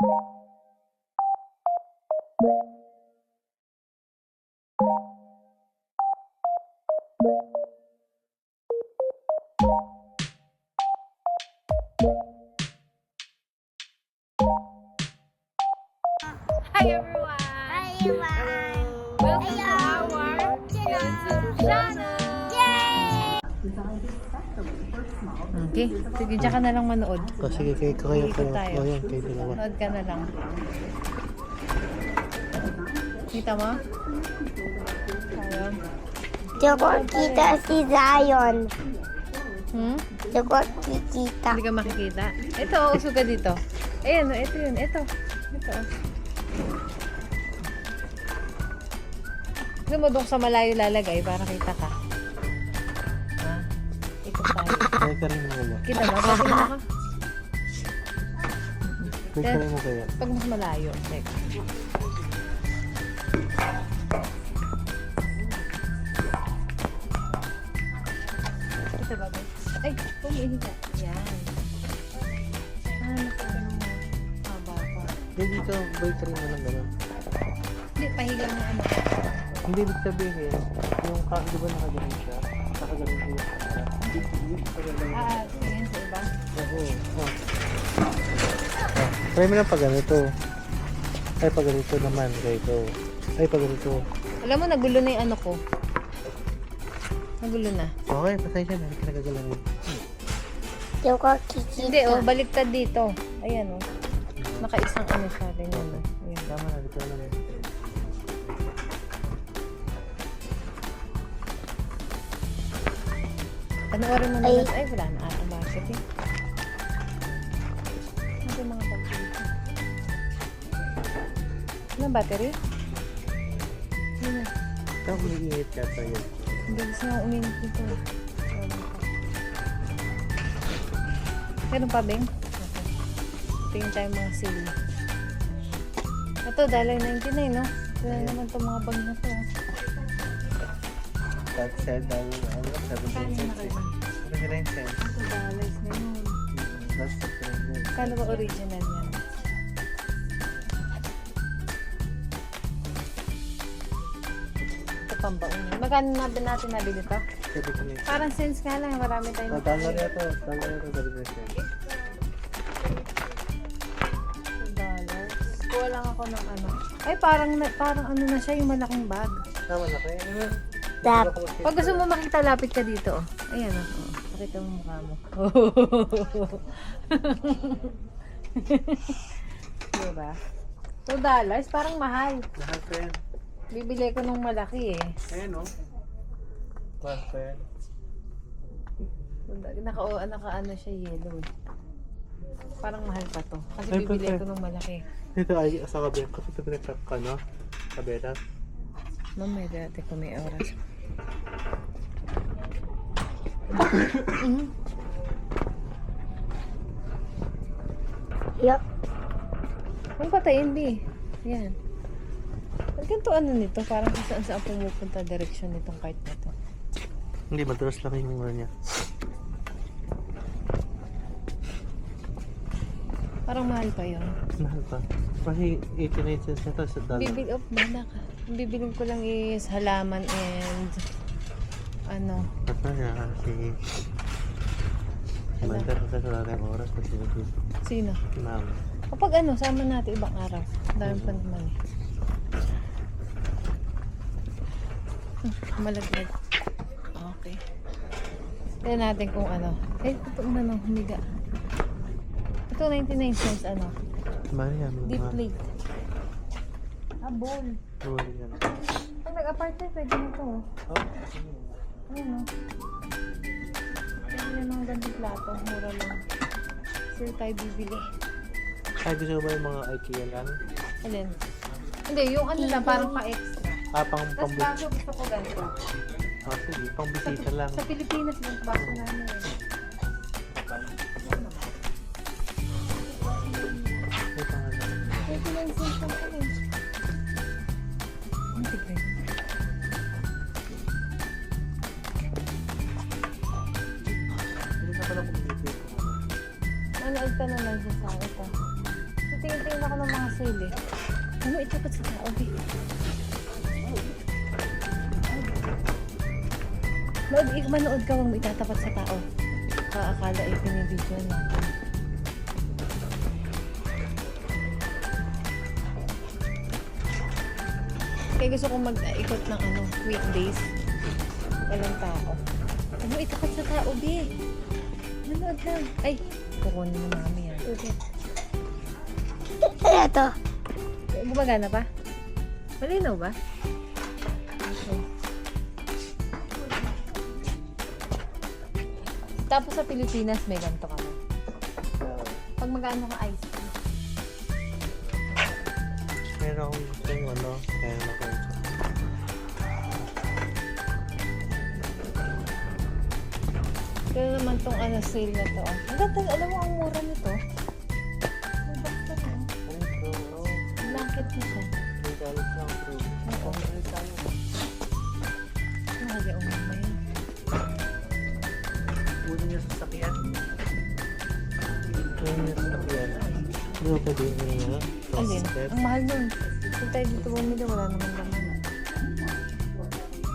Hi everyone! Hi everyone! Welcome to our YouTube channel! Yay! Okay, sige, dyan ka na lang manood. O sige, kayo Ikot tayo. O yan, kayo dalawa. Manood ka na lang. Kita mo? Ayun. Di ko kita si Zion. Di ko kikita. Hindi ka makikita. Ito, usog ka dito. Ayan, ito yun. Ito. Ito. Gusto mo doon sa malayo lalagay para kita ka. Ha? Ikot tayo. Kaya ka rin mo kaya. Kita ba? Bakit mo ka? Kaya ka rin mo kaya. Pag mas malayo. Teka. Ito ba? Ay, pumihiga. Yan. Ah, nakagano mo. Haba pa. Hindi dito, boy ka rin mo lang gano'n. Hindi, pahiga mo ano. Hindi ibig sabihin, yung di ba nakagaling siya? Nakagaling siya yung camera. Tingin sa iba. Oo. Try mo lang pag ganito. Ay, pag ganito naman. Ganito. Ay, pag ganito. Alam mo, nagulo na yung ano ko. Nagulo na. Okay, pasensya na. Hindi ka nagagalanin. Di ko kikita. Hindi, baliktad dito. Ayan, nakaisang ano siya. Ganyan, Ayan. Tama na, dito na lang. Panoorin mo na lang. Ay, wala na. Bakit eh? Ano yung mga battery? Ano battery? Ano na? Ikaw, umiingit ka tayo. Hindi gusto nga uminit dito. Meron pa, Beng? Okay. Tingin tayo mga sili. Ito, $1.99, no? Ito na naman itong mga bag na to. Tag said, 17 cents. 79 cents. $2 na yun. That's the thing. Kala ba original yan? Ito pambaon. Magkano na ba natin nabili ito? 79 cents. Parang cents nga lang. Marami tayong Dollar ito. Dollar ito. 79 cents. $2. Kuha lang ako ng ano. Ay, parang ano na siya, yung malaking bag. Tama na kayo. Tap. Pag gusto mo makita, lapit ka dito. Ayan, pakita mo mukha mo. Diba? $2, parang mahal. Lahat pa yan. Bibili ko nung malaki eh. Ayan o. Lahat pa yan. Naka-ano siya yellow eh. Parang mahal pa to. Kasi Ay, bibili pwede. ko nung malaki. Dito ay sa kabila. Kasi ito pinag-trap ka, no? Kabila. Mamaya dati ko may oras. Yup. Kung patayin, di. Yan. Ang ganito ano nito, parang kung saan saan pumupunta direksyon nitong kite na to. Hindi, madalas lang yung ano niya. Parang mahal pa yun. Mahal pa. Kasi 89 cents na ito sa dollar. Bibili, bala ka. Ang bibiling ko lang is halaman and ano. Basta niya kasi Manda kasi wala tayong oras kasi Sino? mama. Kapag ano, sama natin ibang araw. Dami pa naman eh. Malaglag. Okay. Tignan natin kung ano. Eh, ito na nang humiga. Ito 99 cents ano. Mali yan. Deep plate. Ah, bowl. Mali yan. Pag nag-aparte, pwede na ito. Oh, Ayun o. Pwede na mga gandang plato. Mura lang. Sir tayo bibili. ay, gusto mo ba yung mga IKEA lang? Alin? Hindi, yung ano lang, parang pa-extra. Ah, pang Tapos bago gusto ko ganito. Ah, sige, pang bisita lang. Sa Pilipinas lang, bago namin eh. May pangalan. 29 cents lang po eh. Ang tignan. Hindi na pala kung bisita. Manood ka na lang siya sa ito. So, tingin-tingin ako sale eh. Ano, itapat sa tao eh. Manood ka, huwag mo itatapat sa tao. Akala eh, pinibidyo natin. Kaya gusto kong mag-ikot ng weekdays. Walang tao. Ano, itapat sa tao, be. Manood lang. Ay, kukunin ni mami yan. Ano to? Gumagana pa? Malinaw ba? Okay. Tapos sa Pilipinas, may ganito kami. Pag mag-ano ka ice cream. Meron akong gusto yung kaya ako. Pero naman tong sale na to. Ang ganda, alam mo ang mura nito. May box pa rin. Blanket na siya. Oo. Mahali umama yun. Puno niya sa sakyan. Puno niya sa sakyan. Hindi ko pwede niya. Alin? Ang mahal nun. Kung tayo dito bumili, wala naman naman.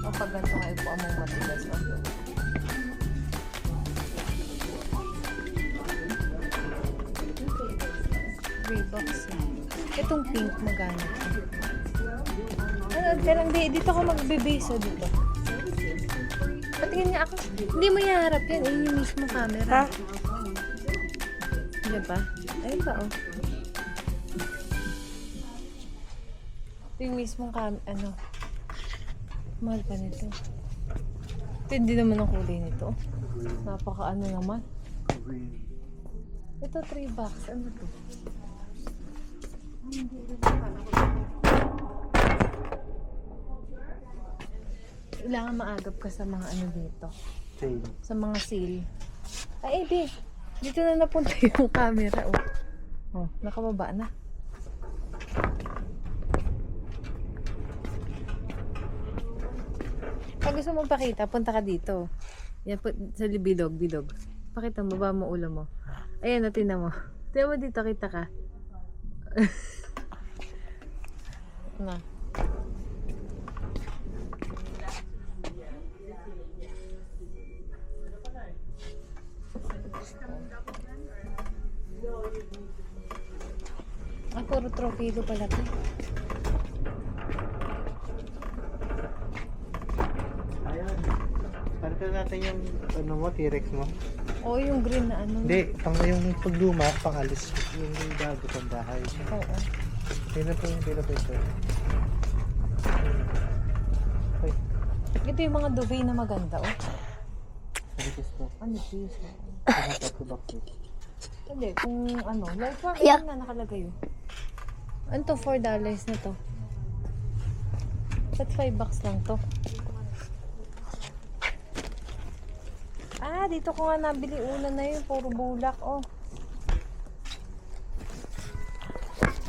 O pag ganito kayo po among matigas. $3 Itong pink magana. Ano, lang dito ako magbe-base dito. Patingin nga ako. Hindi mo iharap yan. Ayun yung mismo camera. Ha? Diba? Ayun ba oh. Ito yung mismong mahal pa nito. Ito hindi naman ang kulay nito. Napaka naman. Ito $3. Ano to? Kailangan maagap ka sa mga dito. Sale. Sa mga sale. Ay, edi. Dito na napunta yung camera. Oh, nakababa na. Pag gusto mo pakita, punta ka dito. Yan po, sa bilog. Pakita mo, baba mo ulo mo. Ayan, tingnan mo. Tingnan mo dito, kita ka. Na. Puro tropido pala to. Ayan. Palitan natin yung T-Rex mo. Oo, yung green na Hindi, yung pagluma, pangalis. Yung bago sa bahay. Oo. Pila po ito. Ay, Ito yung mga duvet na maganda, oh. nagkis po. Ano, please? Tatlo boxes. Hindi, kung like one, Yeah. na nakalagay, oh. Ano to? $4 na to. Ba't $5 lang to? Ah, dito ko nga nabili una na yun. Puro bulak, oh.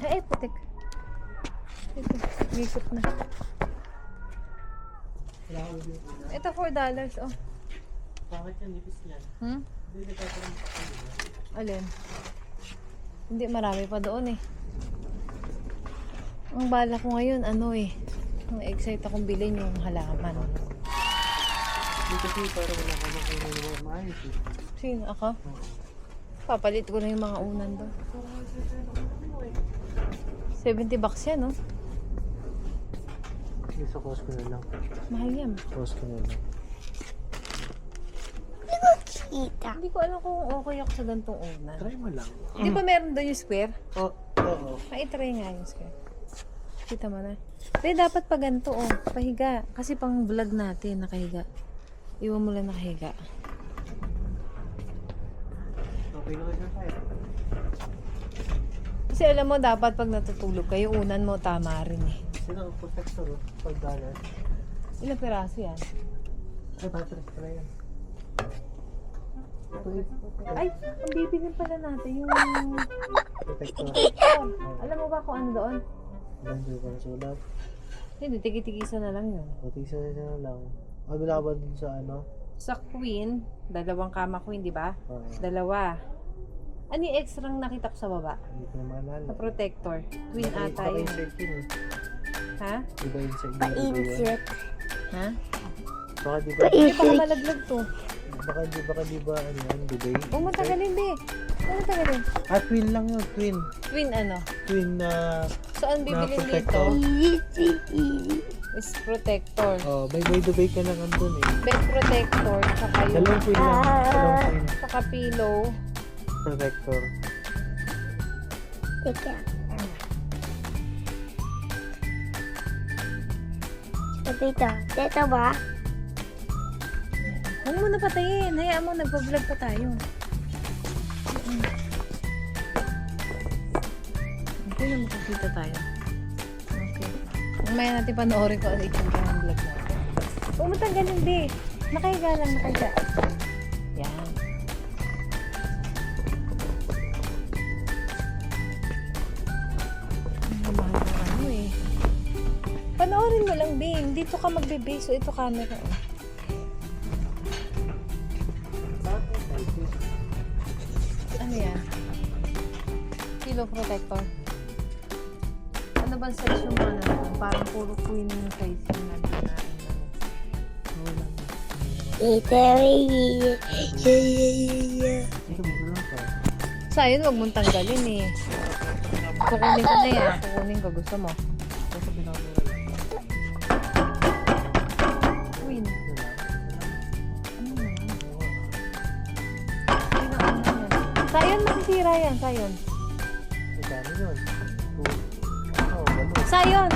Ay, putik. Ito, likot na. Ito $4, oh. Bakit yan? Nipis yan. Alin? Hindi, marami pa doon eh. Ang bala ko ngayon, ang excite akong bilhin yung halaman. Hindi kasi para wala ka makailan ng maayos eh. Sino ako? Papalit ko na yung mga unan doon. $70 yan, no? Sige, sa Costco na lang. Mahal yan. Costco na lang. Kita. Hindi ko alam kung okay ako sa gantong unan. Try mo lang. Di ba meron doon yung square? Oo. Try nga yung square. Kita mo na. Hindi, dapat pa ganito, oh. Pahiga. Kasi pang vlog natin, nakahiga. Iwan mo lang nakahiga. Okay na kayo tayo. Kasi alam mo, dapat pag natutulog kayo, unan mo, tama rin eh. Sino ang protector oh? $5. Ilang piraso yan? Ay, batteries pala yan. Ay, ang bibilin pala natin yung... Protector. Alam mo ba kung ano doon? Bando ka na sulat. Hindi, tigi-tigisa na lang yun. Matisa na lang. Ay, wala ba dun sa Sa queen, 2 kama queen, di ba? Oo. 2. Ano yung extra nakita ko sa baba? Hindi ko na maalala. Sa protector. Twin ata yun. Insert yun eh. Ha? Di ba insert? Pa-insert. Ha? Baka di ba, Hindi, baka Pa-insert. malaglag to. baka di ba, ano yan, Dubai? Huwag mo tagalin, be. Huwag mo tagalin. Ah, twin lang yun, twin. Twin ano? Twin na, Saan bibili protector. dito? Is protector. oh, may Dubai ka lang andun eh. Bed protector. Saka yung Dalawang twin lang. Dalawang twin saka pillow. protector. Teka. Sabi ito. Dito ba? Huwag mo na patayin. Hayaan mo, nagpa-vlog pa tayo. Okay na makakita tayo. Okay. Mamaya natin panoorin ko ano itsura ng vlog natin. Huwag mo tanggalin, be. Nakahiga lang, nakahiga. Yan. Ang mahal ng ano eh. Panoorin mo lang, be. Dito ka magbe-base. So, ito camera. Oh. Ano yan? Pillow protector. Ano bang size yung mga naman? Parang puro queen yung size yung nandun na. Ito. Sa yun, wag mong tanggalin eh. Kukunin ko na yan. Kukunin ko. Gusto mo? Queen. Ano na? Queen ang ano yan. Sayon, masisira yan. Sayon. Magkano yun? Oh, ganun. Sayon!